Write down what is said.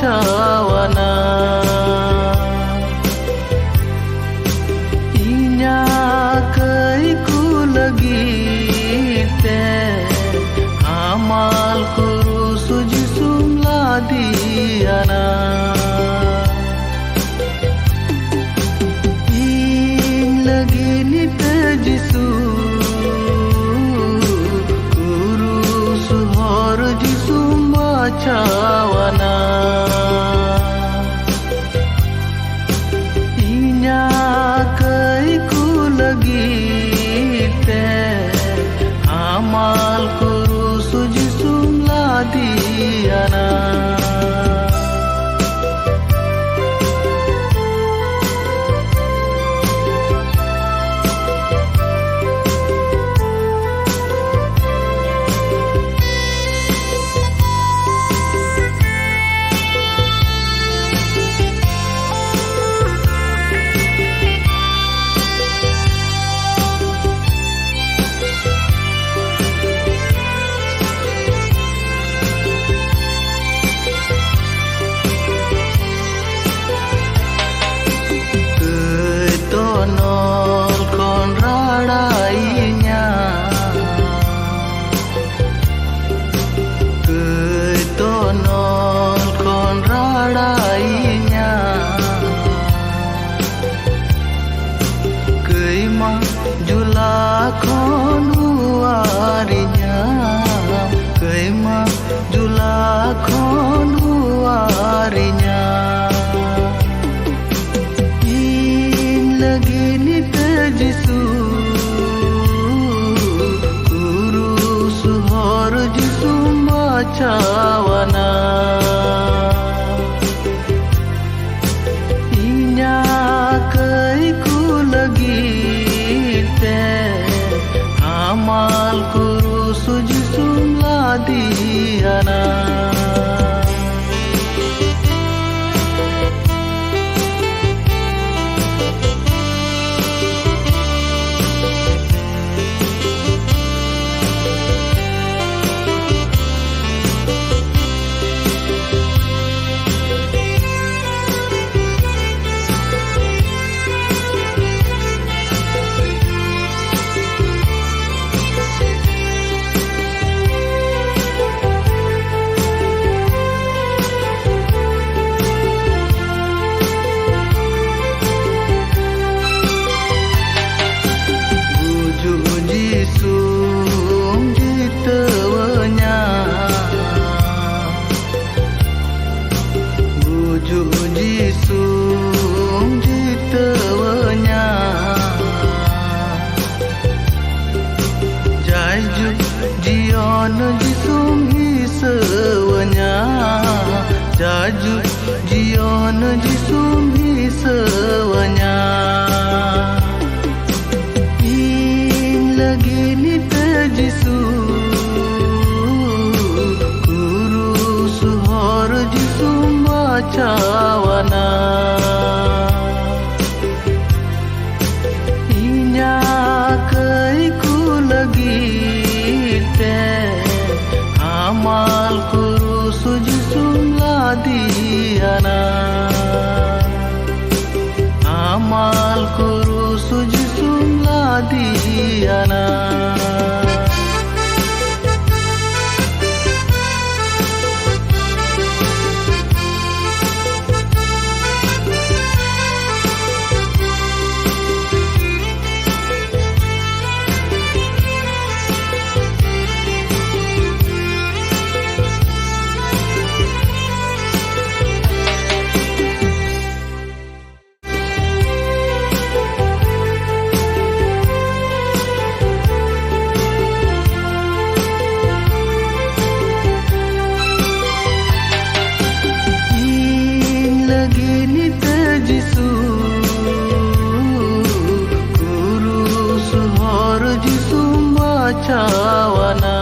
cawana inya kai ku lagi te amal ku suji sumla diana in lagi ni te jisu guru suhor jisu cawana inya kai ku lagi te amal kuru suji sumla diana khon huarinya keima jula khon huarinya in lagi ni te jisu guru suhor jisu macawana inya kai ku lagi te amal kuru suji sumla diana jion jisum hisawanya jaju jion jisum hisawanya in lagi ni te jisu guru suhor jisum macawana inya kai ku lagi amal kuru suji sumla diana amal kuru suji sumla diana jisu guru suhor jisu macawana